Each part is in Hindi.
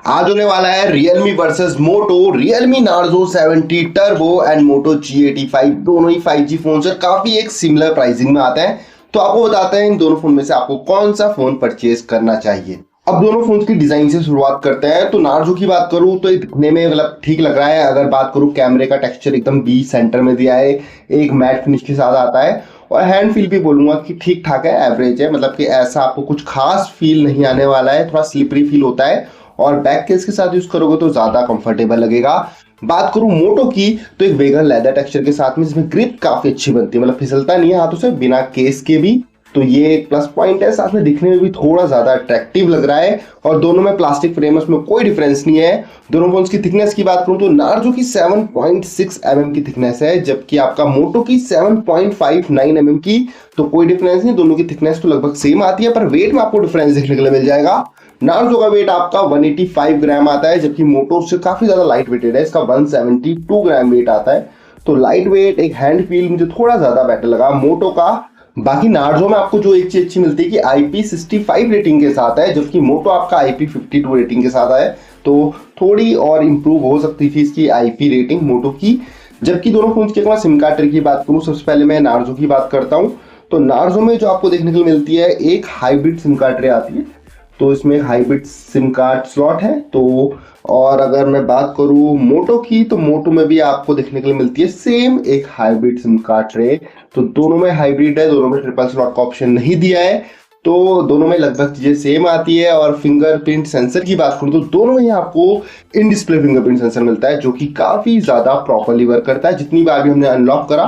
आज होने वाला है Realme versus Moto, Realme Narzo 70 Turbo and Moto G85 दोनों ही 5G फोन और काफी एक सिमिलर प्राइसिंग में आते हैं। तो आपको बताते हैं इन दोनों फोन में से आपको कौन सा फोन परचेज करना चाहिए। अब दोनों फोन की डिजाइन से शुरुआत करते हैं। तो नार्जो की बात करूं तो ये दिखने में मतलब ठीक लग रहा है। अगर बात करूं कैमरे का टेक्सचर एकदम बी सेंटर में दिया है, एक मैट फिनिश के साथ आता है और हैंड फील भी बोलूंगा कि ठीक ठाक है, एवरेज है। मतलब कि ऐसा आपको कुछ खास फील नहीं आने वाला है, थोड़ा स्लिपरी फील होता है और बैक केस के साथ यूज करोगे तो ज्यादा कंफर्टेबल लगेगा। बात करूं मोटो की तो एक वेगन लेदर टेक्सचर के साथ में इसमें ग्रिप काफी अच्छी बनती है, मतलब फिसलता नहीं है हाथों से बिना केस के भी। तो ये एक प्लस पॉइंट है, साथ में दिखने में भी थोड़ा ज्यादा अट्रैक्टिव लग रहा है और दोनों में प्लास्टिक फ्रेम है, उसमें कोई डिफरेंस नहीं है। दोनों फोन्स की थिकनेस की बात करूं तो नार्जो की 7.6 mm की थिकनेस है, जबकि आपका मोटो की 7.59 mm की। तो कोई डिफरेंस नहीं, दोनों की थिकनेस तो लगभग सेम आती है, पर वेट में आपको डिफरेंस देखने के लिए मिल जाएगा। नार्जो का वेट आपका 185 ग्राम आता है, जबकि मोटो से काफी ज्यादा लाइट वेटेड है, इसका 172 ग्राम वेट आता है। तो लाइट वेट, एक हैंड फील मुझे थोड़ा ज्यादा बेटर लगा मोटो का। बाकी नार्जो में आपको जो एक चीज अच्छी मिलती है कि IP65 रेटिंग के साथ है, जबकि मोटो आपका IP52 रेटिंग के साथ है। तो थोड़ी और इंप्रूव हो सकती थी इसकी IP रेटिंग मोटो की। जबकि दोनों फोन की अगर मैं सिम कार्ड ट्रे की बात करूं, सबसे पहले मैं नार्जो की बात करता हूं। तो नार्जो में जो आपको देखने को मिलती है, एक हाइब्रिड सिम कार्ड ट्रे आती है। तो इसमें हाइब्रिड सिम कार्ड स्लॉट है। तो और अगर मैं बात करूं मोटो की, तो मोटो में भी आपको देखने के लिए मिलती है सेम एक हाइब्रिड सिम कार्ड ट्रे। तो दोनों में हाइब्रिड है, दोनों में ट्रिपल स्लॉट का ऑप्शन नहीं दिया है। तो दोनों में लगभग चीजें सेम आती है। और फिंगरप्रिंट सेंसर की बात करूं तो दोनों में ही आपको इन डिस्प्ले फिंगरप्रिंट सेंसर मिलता है, जो कि काफी ज्यादा प्रॉपरली वर्क करता है। जितनी बार भी हमने अनलॉक करा,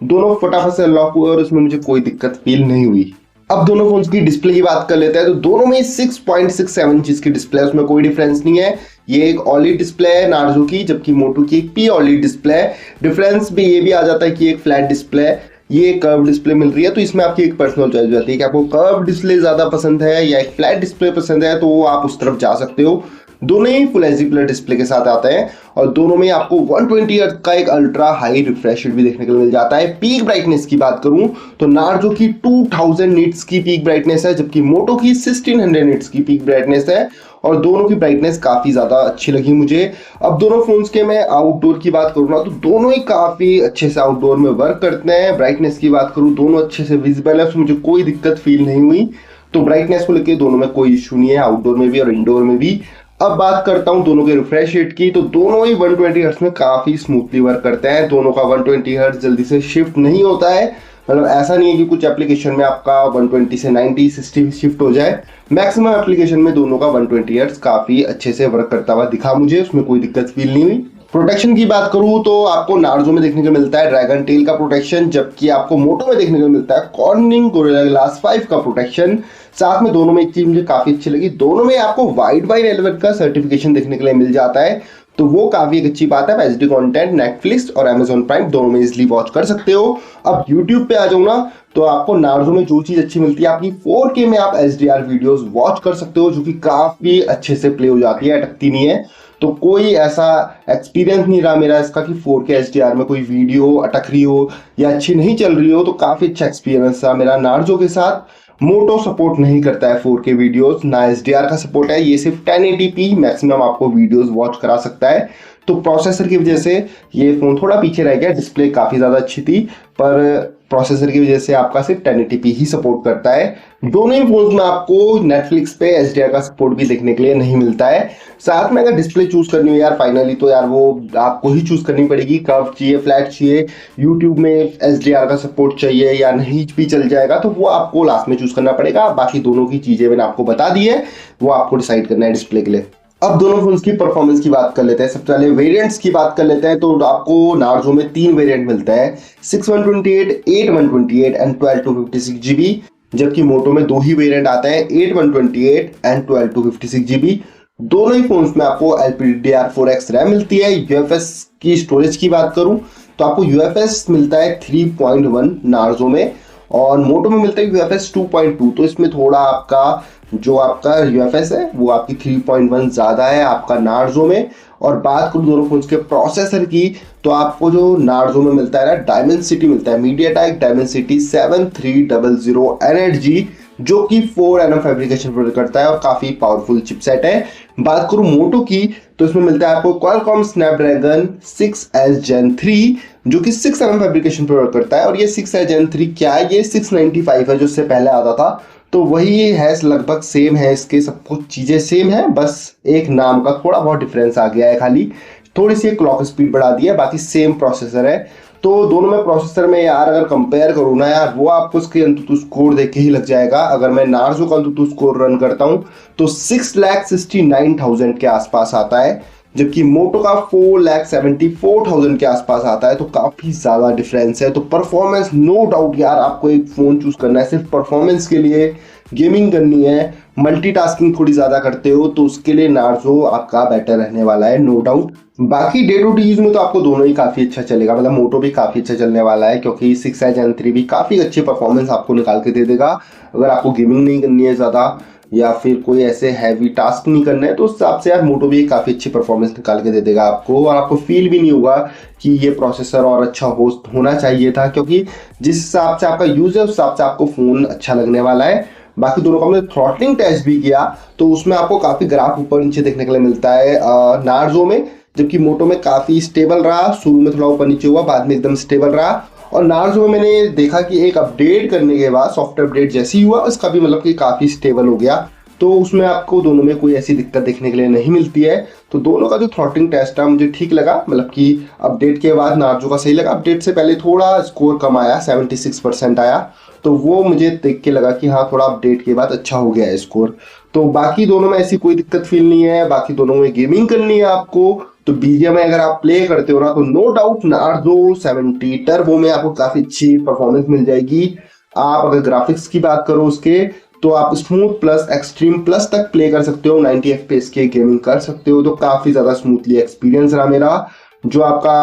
दोनों फटाफट से अनलॉक हुए और उसमें मुझे कोई दिक्कत फील नहीं हुई। अब दोनों फोन्स की डिस्प्ले की बात कर लेते हैं। तो दोनों में 6.67 इंच की डिस्प्ले है, उसमें कोई डिफरेंस नहीं है। ये एक ऑलिड डिस्प्ले है नार्जो की, जबकि मोटो की एक पी ऑलिड डिस्प्ले है। डिफरेंस भी ये भी आ जाता है कि एक फ्लैट डिस्प्ले है, ये कर्व डिस्प्ले मिल रही है। तो इसमें आपकी एक पर्सनल चॉइस जाती है कि आपको कर्व डिस्प्ले ज्यादा पसंद है या एक फ्लैट डिस्प्ले पसंद है, तो आप उस तरफ जा सकते हो। दोनों ही फुल एचडी प्लस डिस्प्ले के साथ आते हैं और दोनों में आपको 120 हर्ट्ज का एक अल्ट्रा हाई रिफ्रेश रेट भी देखने को मिल जाता है। पीक ब्राइटनेस की बात करूं तो नार्जो की 2000 निट्स की पीक ब्राइटनेस है, जबकि मोटो की 1600 निट्स की पीक ब्राइटनेस है। और दोनों की ब्राइटनेस काफी ज्यादा अच्छी लगी मुझे। अब दोनों फोन्स के मैं आउटडोर की बात करूँ ना, तो दोनों ही काफी अच्छे से आउटडोर में वर्क करते हैं। ब्राइटनेस की बात करूँ, दोनों अच्छे से विजिबल है, उसमें मुझे कोई दिक्कत फील नहीं हुई। तो ब्राइटनेस को लेकर दोनों में कोई इशू नहीं है, आउटडोर में भी और इंडोर में भी। अब बात करता हूं दोनों के रिफ्रेश रेट की, तो दोनों ही 120 हर्ट्ज में काफी स्मूथली वर्क करते हैं। दोनों का 120 हर्ट्ज जल्दी से शिफ्ट नहीं होता है, मतलब ऐसा नहीं है कि कुछ एप्लीकेशन में आपका 120 से 90 60 शिफ्ट हो जाए। मैक्सिमम एप्लीकेशन में दोनों का 120 हर्ट्ज काफी अच्छे से वर्क करता हुआ दिखा मुझे, उसमें कोई दिक्कत फील नहीं हुई। प्रोटेक्शन की बात करूं तो आपको नार्जो में देखने को मिलता है ड्रैगन टेल का प्रोटेक्शन, जबकि आपको मोटो में देखने को मिलता है कॉर्निंग गोरिल्ला ग्लास 5 का प्रोटेक्शन। साथ में दोनों में एक चीज मुझे काफी अच्छी लगी, दोनों में आपको वाइड बाई रेलेवेंट का सर्टिफिकेशन देखने के लिए मिल जाता है। तो वो काफी एक अच्छी बात है। एचडी कंटेंट नेटफ्लिक्स और अमेजॉन प्राइम दोनों में इजिली वॉच कर सकते हो। अब यूट्यूब पे आ जाऊँ ना, तो आपको नार्जो में जो चीज अच्छी मिलती है, आपकी 4K में आप HDR वीडियोस वॉच कर सकते हो, जो कि काफी अच्छे से प्ले हो जाती है, अटकती नहीं है। तो कोई ऐसा एक्सपीरियंस नहीं रहा मेरा इसका कि 4K HDR में कोई वीडियो अटक रही हो या अच्छी नहीं चल रही हो। तो काफी अच्छा एक्सपीरियंस था मेरा नार्जो के साथ। मोटो सपोर्ट नहीं करता है 4K वीडियोस, ना HDR का सपोर्ट है, ये सिर्फ 1080p मैक्सिमम आपको वीडियोस वॉच करा सकता है। तो प्रोसेसर की वजह से ये फोन थोड़ा पीछे रह गया। डिस्प्ले काफी ज्यादा अच्छी थी, पर प्रोसेसर की वजह से आपका सिर्फ 1080p ही सपोर्ट करता है। दोनों ही फोन्स में आपको नेटफ्लिक्स पे HDR का सपोर्ट भी देखने के लिए नहीं मिलता है। साथ में अगर डिस्प्ले चूज करनी हो यार फाइनली, तो यार वो आपको ही चूज करनी पड़ेगी, कर्व चाहिए, फ्लैट चाहिए, यूट्यूब में HDR का सपोर्ट चाहिए या नहीं भी चल जाएगा, तो वो आपको लास्ट में चूज करना पड़ेगा। बाकी दोनों की चीजें मैंने आपको बता दी है, वो आपको डिसाइड करना है डिस्प्ले के लिए। अब दोनों फोन्स की परफॉर्मेंस की बात कर लेते हैं। सबसे पहले वेरिएंट्स की बात कर लेते हैं। तो आपको नार्जो में 3 वेरिएंट मिलता है, 6128, 8128 एंड 12/256 GB। जबकि मोटो में 2 ही वेरिएंट आता है, 8128 एंड 12/256 GB। दोनों ही फोन्स में आपको LPDDR4X रैम मिलती है। UFS की स्टोरेज की बात करूं तो आपको UFS मिलता है 3.1 नार्जो में, और मोटो में मिलता है UFS 2.2। तो इसमें थोड़ा आपका जो आपका UFS है वो आपकी 3.1 ज्यादा है आपका नार्जो में। और बात करूं दोनों फोन्स के प्रोसेसर की, तो आपको जो नार्जो में मिलता है ना, डायमेंसिटी मिलता है, मीडियाटेक डायमेंसिटी 7300 एनर्जी जो कि 4nm फैब्रिकेशन प्रोवाइड करता है और काफी पावरफुल चिपसेट है। बात करूं मोटो की तो इसमें मिलता है आपको Qualcomm Snapdragon 6S Gen 3 जो कि 6nm फैब्रिकेशन प्रोवाइड करता है। और ये 6S Gen 3 क्या है, ये 695 है जो इससे पहले आता था, तो वही है, लगभग सेम है, इसके सब कुछ चीजें सेम है, बस एक नाम का थोड़ा बहुत डिफरेंस आ गया है, खाली थोड़ी सी क्लॉक स्पीड बढ़ा दी है, बाकी सेम प्रोसेसर है। तो दोनों में प्रोसेसर में यार अगर कंपेयर करूँ ना यार, वो आपको उसके अंतुतु स्कोर देख के ही लग जाएगा। अगर मैं नार्जो का अंतुतु स्कोर रन करता हूँ तो 6,69,000 के आसपास आता है, जबकि मोटो का 4,74,000 के आसपास आता है। तो काफी ज्यादा डिफरेंस है। तो परफॉर्मेंस नो डाउट यार, आपको एक फोन चूज करना है सिर्फ परफॉर्मेंस के लिए, गेमिंग करनी है, मल्टीटास्किंग थोड़ी ज्यादा करते हो तो उसके लिए नार्जो आपका बेटर रहने वाला है, नो डाउट। बाकी डे टू डे यूज में तो आपको दोनों ही काफी अच्छा चलेगा, मतलब मोटो भी काफी अच्छा चलने वाला है, क्योंकि 6S Gen 3 भी काफी अच्छी परफॉर्मेंस आपको निकाल के दे देगा। अगर आपको गेमिंग नहीं करनी है ज्यादा या फिर कोई ऐसे हैवी टास्क नहीं करना है तो उस हिसाब से यार मोटो भी काफी अच्छी परफॉर्मेंस निकाल के दे देगा आपको। और आपको फील भी नहीं होगा कि ये प्रोसेसर और अच्छा होना चाहिए था, क्योंकि जिस हिसाब से आपका यूज है उस हिसाब से आपको फोन अच्छा लगने वाला है। बाकी दोनों का हमने थ्रॉटलिंग टेस्ट भी किया तो उसमें आपको काफी ग्राफ ऊपर नीचे देखने के लिए मिलता है नार्जो में, जबकि मोटो में काफी स्टेबल रहा। शुरू में थोड़ा ऊपर नीचे हुआ, बाद में एकदम स्टेबल रहा। और नार्जो में मैंने देखा कि एक अपडेट करने के बाद, सॉफ्टवेयर अपडेट जैसे ही हुआ, उसका भी मतलब कि काफी स्टेबल हो गया। तो उसमें आपको दोनों में कोई ऐसी दिक्कत देखने के लिए नहीं मिलती है। तो दोनों का जो थ्रॉटलिंग टेस्ट है मुझे ठीक लगा, मतलब कि अपडेट के बाद नार्जो का सही लगा। अपडेट से पहले थोड़ा स्कोर कम आया, 76% आया, तो वो मुझे देख के लगा कि हाँ थोड़ा अपडेट के बाद अच्छा हो गया है स्कोर। तो बाकी दोनों में ऐसी कोई दिक्कत फील नहीं है। बाकी दोनों में गेमिंग करनी है आपको तो BGMI अगर आप प्ले करते हो ना तो नो डाउट नार्जो 70 टर्बो में आपको काफी अच्छी परफॉर्मेंस मिल जाएगी। आप अगर ग्राफिक्स की बात करो उसके तो आप स्मूथ प्लस एक्सट्रीम प्लस तक प्ले कर सकते हो, 90 FPS के गेमिंग कर सकते हो। तो काफी ज्यादा स्मूथली एक्सपीरियंस रहा मेरा। जो आपका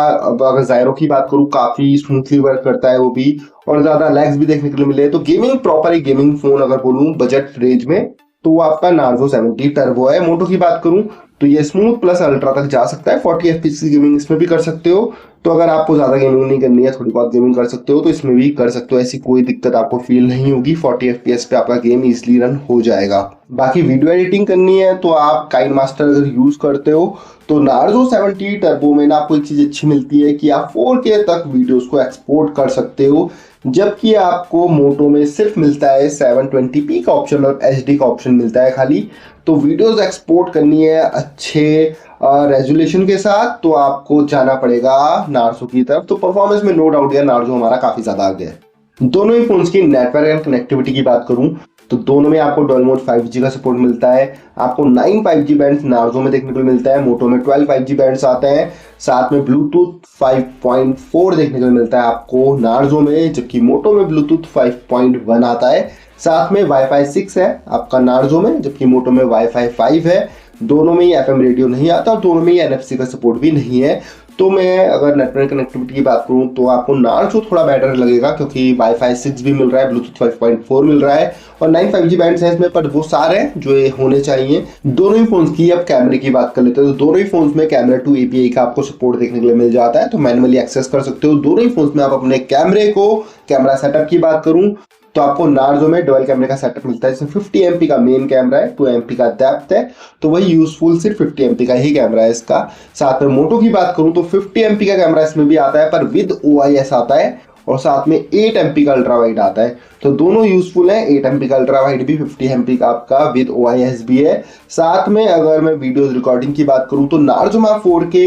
अगर जायरो की बात करूँ काफी स्मूथली वर्क करता है वो भी, और ज्यादा लैग्स भी देखने के लिए मिले। तो गेमिंग प्रॉपर एक गेमिंग फोन अगर बोलूँ बजट रेंज में तो वो आपका नार्जो 70 टर्बो है। मोटो की बात करूं तो ये स्मूथ प्लस अल्ट्रा तक जा सकता है, 40 FPS की गेमिंग इसमें भी कर सकते हो। तो अगर आपको ज्यादा गेमिंग नहीं करनी है, थोड़ी बहुत गेमिंग कर सकते हो तो इसमें भी कर सकते हो, ऐसी कोई दिक्कत आपको फील नहीं होगी। 40 FPS पे आपका गेम इजीली रन हो जाएगा। बाकी वीडियो एडिटिंग करनी है तो आप काइनमास्टर अगर यूज करते हो तो नार्जो 70 टर्बो में ना आपको एक चीज अच्छी मिलती है कि आप 4K तक वीडियोस को एक्सपोर्ट कर सकते हो, जबकि आपको मोटो में सिर्फ मिलता है 720p का ऑप्शन और HD का ऑप्शन मिलता है खाली। तो वीडियोस एक्सपोर्ट करनी है अच्छे रेजोल्यूशन के साथ तो आपको जाना पड़ेगा नार्जो की तरफ। तो परफॉर्मेंस में नो डाउट है नार्जो हमारा काफी ज्यादा आगे है। दोनों ही फोन्स की नेटवर्क एंड कनेक्टिविटी की बात करूं तो दोनों में आपको डुअल मोड 5G का सपोर्ट मिलता है। आपको 9 5G बैंड्स नार्जो में देखने को मिलता है, मोटो में 12 5G बैंड्स आते हैं। साथ में ब्लूटूथ 5.4 देखने को मिलता है आपको नार्जो में, जबकि मोटो में ब्लूटूथ 5.1 आता है। साथ में वाईफाई 6 है आपका नार्जो में, जबकि मोटो में वाईफाई 5 है। दोनों में ही FM रेडियो नहीं आता और दोनों में ही NFC का सपोर्ट भी नहीं है। तो मैं अगर नेटवर्क कनेक्टिविटी की बात करूं तो आपको नार्जो थोड़ा बेटर लगेगा, क्योंकि वाईफाई 6 भी मिल रहा है, ब्लूटूथ 5.4 मिल रहा है और 9 5G बैंड्स हैं इसमें, पर वो सारे हैं जो ये होने चाहिए। दोनों ही फोन्स की अब कैमरे की बात कर लेते हैं तो दोनों ही फोन्स में कैमरा टू API का आपको सपोर्ट देखने के लिए मिल जाता है, तो मैनुअली एक्सेस कर सकते हो दोनों ही फोन्स में आप अपने कैमरे को। कैमरा सेटअप की बात करूं तो आपको नार्जो में डुअल कैमरे का सेटअप मिलता है, इसमें 50 MP का मेन कैमरा है, 2 MP का डेप्थ है, तो वही यूजफुल सिर्फ 50 MP का ही कैमरा है इसका। साथ में मोटो की बात करूं तो 50 MP का कैमरा इसमें भी आता है पर विद OIS आता है, और साथ में 8 MP का अल्ट्रा वाइड आता है। तो दोनों यूजफुल है, 8 MP का अल्ट्रा वाइड भी, 50 MP का आपका विद OIS भी है। साथ में अगर मैं वीडियोस रिकॉर्डिंग की बात करूं तो नार्जो में 4K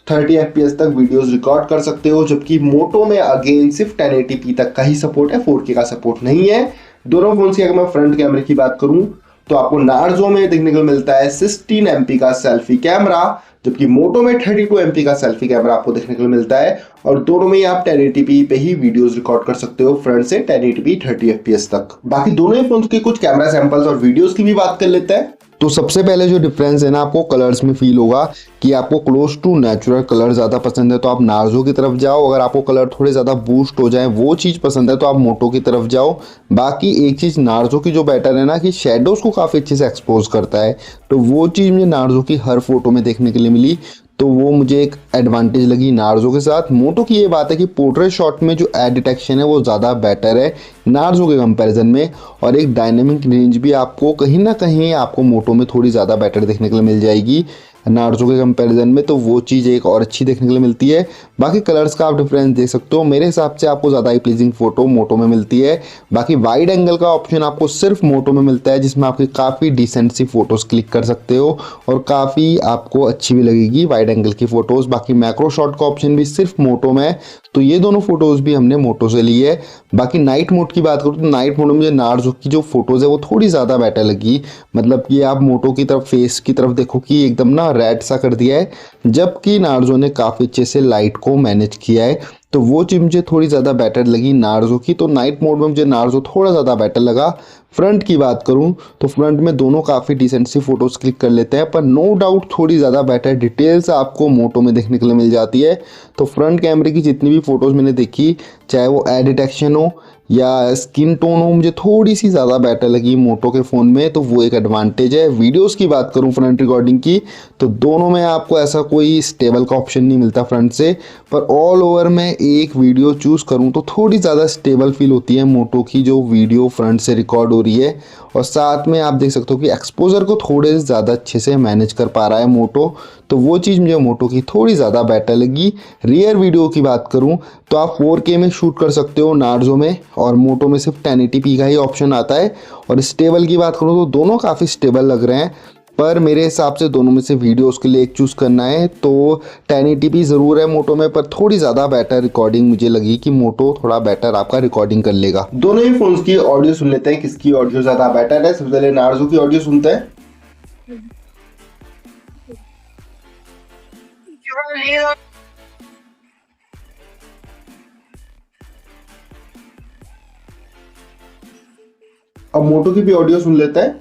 30 FPS तक वीडियोस रिकॉर्ड कर सकते हो, जबकि मोटो में अगेन सिर्फ 1080p तक का ही सपोर्ट है, 4K का सपोर्ट नहीं है। दोनों फोन्स की अगर मैं फ्रंट कैमरे की बात करूं तो आपको नार्जो में देखने को मिलता है 16 MP का सेल्फी कैमरा, जबकि मोटो में 32 MP का सेल्फी कैमरा आपको देखने को मिलता है। और दोनों में ही आप 1080p पे ही वीडियोस रिकॉर्ड कर सकते हो, फ्रंट से 1080p 30 FPS तक। बाकी दोनों ही फोन्स के कुछ कैमरा सैंपल्स और वीडियोस की भी बात कर लेते हैं। तो सबसे पहले जो डिफरेंस है ना आपको कलर्स में फील होगा कि आपको क्लोज टू नेचुरल कलर ज़्यादा पसंद है तो आप नार्जो की तरफ जाओ, अगर आपको कलर थोड़े ज़्यादा बूस्ट हो जाए वो चीज़ पसंद है तो आप मोटो की तरफ जाओ। बाकी एक चीज़ नार्जो की जो बेटर है ना कि शेडोज़ को काफ़ी अच्छे से एक्सपोज करता है, तो वो चीज़ मुझे नार्जो की हर फोटो में देखने के लिए मिली। तो वो मुझे एक एडवांटेज लगी नार्जो के साथ। मोटो की ये बात है कि पोर्ट्रेट शॉट में जो एड डिटेक्शन है वो ज़्यादा बेटर है नार्जो के कंपैरिजन में, और एक डायनेमिक रेंज भी आपको कहीं ना कहीं आपको मोटो में थोड़ी ज़्यादा बेटर देखने के लिए मिल जाएगी नार्जो के कंपैरिजन में, तो वो चीज़ एक और अच्छी देखने के लिए मिलती है। बाकी कलर्स का आप डिफरेंस देख सकते हो, मेरे हिसाब से आपको ज़्यादा ही प्लीजिंग फोटो मोटो में मिलती है। बाकी वाइड एंगल का ऑप्शन आपको सिर्फ मोटो में मिलता है, जिसमें आपकी काफ़ी डिसेंट सी फोटोज़ क्लिक कर सकते हो और काफ़ी आपको अच्छी भी लगेगी वाइड एंगल की फ़ोटोज़। बाकी मैक्रो शॉट का ऑप्शन भी सिर्फ मोटो में है, तो ये दोनों फोटोज़ भी हमने मोटो से ली है। बाकी नाइट मोड की बात करूँ तो नाइट मोड में मुझे नार्जो की जो फोटोज़ है वो थोड़ी ज़्यादा बेटर लगी। मतलब कि आप मोटो की तरफ फेस की तरफ देखो कि एकदम ना रेड सा कर दिया है, जबकि नार्जो ने काफ़ी अच्छे से लाइट को मैनेज किया है, तो वो चीज़ मुझे थोड़ी ज़्यादा बेटर लगी नार्जो की। तो नाइट मोड में मुझे नार्जो थोड़ा ज़्यादा बेटर लगा। फ्रंट की बात करूं तो फ्रंट में दोनों काफ़ी डिसेंट सी फोटोज़ क्लिक कर लेते हैं, पर नो डाउट थोड़ी ज़्यादा बेटर डिटेल्स आपको मोटो में देखने के लिए मिल जाती है। तो फ्रंट कैमरे की जितनी भी फ़ोटोज़ मैंने देखी, चाहे वो एड डिटेक्शन हो या स्किन टोन हो, मुझे थोड़ी सी ज़्यादा बेटर लगी मोटो के फ़ोन में, तो वो एक एडवांटेज है। वीडियोस की बात करूं फ्रंट रिकॉर्डिंग की, तो दोनों में आपको ऐसा कोई स्टेबल का ऑप्शन नहीं मिलता फ्रंट से, पर ऑल ओवर में एक वीडियो चूज़ करूं तो थोड़ी ज़्यादा स्टेबल फील होती है मोटो की जो वीडियो फ्रंट से रिकॉर्ड हो रही है। और साथ में आप देख सकते हो कि एक्सपोजर को थोड़े ज़्यादा अच्छे से मैनेज कर पा रहा है मोटो, तो वो चीज़ मुझे मोटो की थोड़ी ज़्यादा बेटर लगी। रियर वीडियो की बात करूं तो आप 4K में शूट कर सकते हो नार्जो में, और मोटो में सिर्फ 1080p का ही ऑप्शन आता है। और स्टेबल की बात करूं तो दोनों काफ़ी स्टेबल लग रहे हैं, पर मेरे हिसाब से दोनों में से वीडियोस के लिए एक चूज़ करना है तो 1080p ज़रूर है मोटो में, पर थोड़ी ज़्यादा बेटर रिकॉर्डिंग मुझे लगी कि मोटो थोड़ा बेटर आपका रिकॉर्डिंग कर लेगा। दोनों ही फोन्स की ऑडियो सुन लेते हैं, किसकी ऑडियो ज्यादा बेटर है। सबसे पहले नार्जो की ऑडियो सुनते हैं। अब मोटो की भी ऑडियो सुन लेते हैं।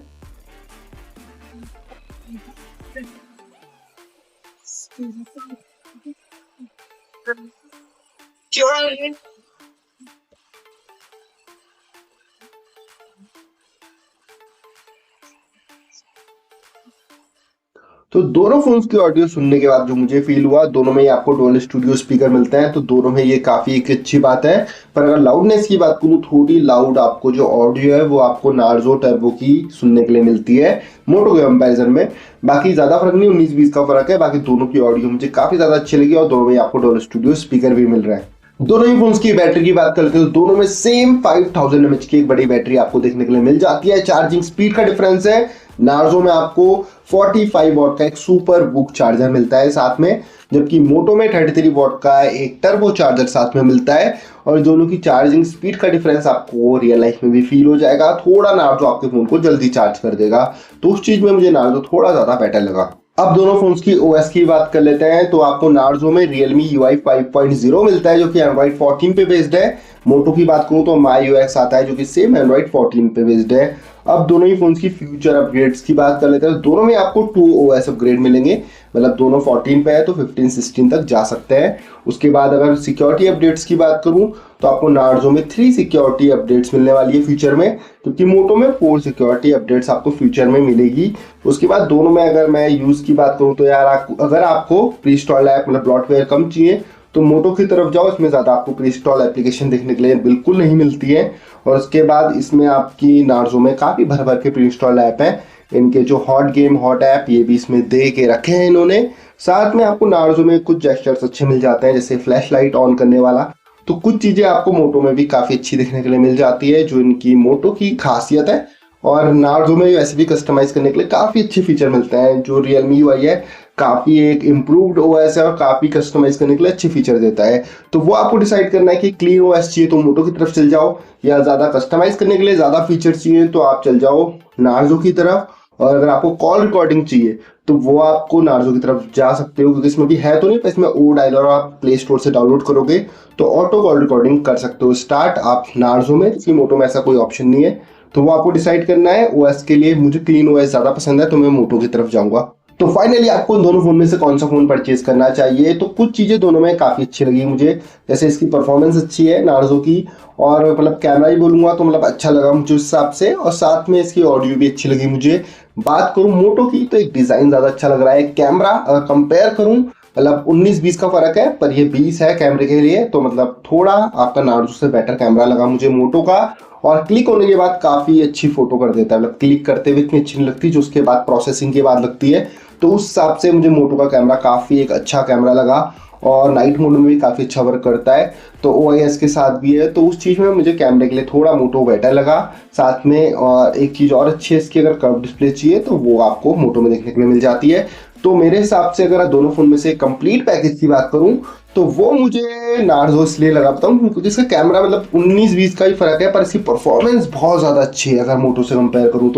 तो दोनों फोन्स की ऑडियो सुनने के बाद जो मुझे फील हुआ, दोनों में ही आपको डुअल स्टूडियो स्पीकर मिलते हैं, तो दोनों में ये काफी एक अच्छी बात है। पर अगर लाउडनेस की बात करूँ, थोड़ी लाउड आपको जो ऑडियो है वो आपको नार्जो टर्बो की सुनने के लिए मिलती है मोटो के कंपैरिजन में। बाकी ज्यादा फर्क नहीं, 19-20 का फर्क है। बाकी दोनों की ऑडियो मुझे काफी ज्यादा अच्छी लगी और दोनों में आपको डुअल स्टूडियो स्पीकर भी मिल रहा है। दोनों ही फोन्स की बैटरी की बात करते हैं तो दोनों में सेम 5000 mAh की एक बड़ी बैटरी आपको देखने के लिए मिल जाती है। चार्जिंग स्पीड का डिफरेंस है, नार्जो में आपको 45 वॉट का एक सुपर बुक चार्जर मिलता है साथ में, जबकि मोटो में 33 वॉट का एक टर्बो चार्जर साथ में मिलता है। और दोनों की चार्जिंग स्पीड का डिफरेंस आपको रियल लाइफ में भी फील हो जाएगा। थोड़ा नार्जो आपके फोन को जल्दी चार्ज कर देगा, तो उस चीज में मुझे नार्जो थोड़ा ज्यादा बेटर लगा। अब दोनों फोन्स की ओएस की बात कर लेते हैं, तो आपको नार्जो में Realme UI 5.0 मिलता है जो कि Android 14 पे बेस्ड है। मोटो की बात करूं तो MyUX आता है जो कि सेम Android 14 पे बेस्ड है। अब दोनों ही फोन्स की फ्यूचर अपग्रेड्स की बात कर लेते हैं, तो दोनों में आपको 2 OS अपग्रेड मिलेंगे। मतलब दोनों 14 पे है तो 15-16 तक जा सकते हैं। उसके बाद अगर सिक्योरिटी अपडेट्स की बात करूं तो आपको नार्जो में 3 सिक्योरिटी अपडेट्स मिलने वाली है फ्यूचर में, क्योंकि मोटो में 4 सिक्योरिटी अपडेट्स आपको फ्यूचर में मिलेगी। उसके बाद दोनों में अगर मैं यूज की बात करूं तो यार अगर आपको प्री इंस्टॉल ऐप मतलब ब्लॉटवेयर कम चाहिए तो मोटो की तरफ जाओ, इसमें ज़्यादा आपको प्री इंस्टॉल एप्लीकेशन देखने के लिए बिल्कुल नहीं मिलती है। और उसके बाद इसमें आपकी नार्जो में काफ़ी भर भर के प्री इंस्टॉल ऐप हैं। इनके जो हॉट गेम हॉट ऐप ये भी इसमें दे के रखे हैं इन्होंने। साथ में आपको नार्जो में कुछ जेस्चर्स अच्छे मिल जाते हैं, जैसे फ्लैश लाइट ऑन करने वाला। तो कुछ चीज़ें आपको मोटो में भी काफ़ी अच्छी देखने के लिए मिल जाती है, जो इनकी मोटो की खासियत है। और नार्जो में वैसे भी कस्टमाइज करने के लिए काफ़ी अच्छे फीचर मिलते हैं। जो Realme UI है काफ़ी एक इम्प्रूव्ड OS है और काफ़ी कस्टमाइज करने के लिए अच्छे फीचर देता है। तो वो आपको डिसाइड करना है कि क्लीन OS चाहिए तो मोटो की तरफ चल जाओ, या ज़्यादा कस्टमाइज करने के लिए ज़्यादा फीचर चाहिए तो आप चल जाओ नार्जो की तरफ। और अगर आपको कॉल रिकॉर्डिंग चाहिए तो वो आपको नार्जो की तरफ जा सकते हो, क्योंकि इसमें भी है तो नहीं, पर इसमें ओ डायलर आप प्ले स्टोर से डाउनलोड करोगे तो ऑटो कॉल रिकॉर्डिंग कर सकते हो स्टार्ट आप नार्जो में, जबकि मोटो में ऐसा कोई ऑप्शन नहीं है। तो वो आपको डिसाइड करना है। ओएस के लिए मुझे क्लीन ओएस ज़्यादा पसंद है तो मैं मोटो की तरफ जाऊंगा। तो फाइनली आपको इन दोनों फोन में से कौन सा फोन परचेज करना चाहिए, तो कुछ चीज़ें दोनों में काफ़ी अच्छी लगी मुझे। जैसे इसकी परफॉर्मेंस अच्छी है नार्जो की, और मतलब कैमरा ही बोलूँगा तो मतलब अच्छा लगा मुझे उस हिसाब से, और साथ में इसकी ऑडियो भी अच्छी लगी मुझे। बात करूँ मोटो की तो एक डिज़ाइन ज़्यादा अच्छा लग रहा है। कैमरा अगर कंपेयर करूँ मतलब 19-20 का फर्क है, पर ये 20 है कैमरे के लिए, तो मतलब थोड़ा आपका नार्जो से बेटर कैमरा लगा मुझे मोटो का। और क्लिक होने के बाद काफ़ी अच्छी फोटो कर देता है, मतलब क्लिक करते हुए इतनी अच्छी नहीं लगती जो उसके बाद प्रोसेसिंग के बाद लगती है। तो उस हिसाब से मुझे मोटो का कैमरा काफ़ी एक अच्छा कैमरा लगा, और नाइट मोड में भी काफ़ी अच्छा वर्क करता है। तो OIS के साथ भी है, तो उस चीज़ में मुझे कैमरे के लिए थोड़ा मोटो बेटर लगा। साथ में और एक चीज़ और अच्छी है इसकी, अगर कर्व डिस्प्ले चाहिए तो वो आपको मोटो में देखने के लिए मिल जाती है। तो मेरे हिसाब से अगर दोनों फ़ोन में से कंप्लीट पैकेज की बात करूं तो वो मुझे नार्जो इसलिए लगा बताऊं क्योंकि इसका कैमरा मतलब 19-20 का ही फर्क है, पर इसकी परफॉर्मेंस बहुत ज़्यादा अच्छी है अगर मोटो से कंपेयर करूं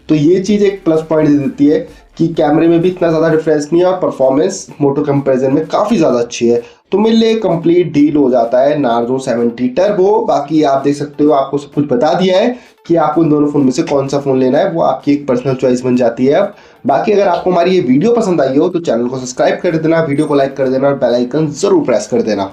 तो ये चीज़ एक प्लस पॉइंट दे देती है कि कैमरे में भी इतना ज़्यादा डिफरेंस नहीं है और परफॉर्मेंस मोटो कंपेरिजन में काफ़ी ज़्यादा अच्छी है। तो मेरे लिए कंप्लीट डील हो जाता है नार्जो 70 टर्बो। बाकी आप देख सकते हो, आपको सब कुछ बता दिया है कि आपको इन दोनों फ़ोन में से कौन सा फ़ोन लेना है, वो आपकी एक पर्सनल चॉइस बन जाती है अब। बाकी अगर आपको हमारी ये वीडियो पसंद आई हो तो चैनल को सब्सक्राइब कर देना, वीडियो को लाइक कर देना और बेल आइकन ज़रूर प्रेस कर देना।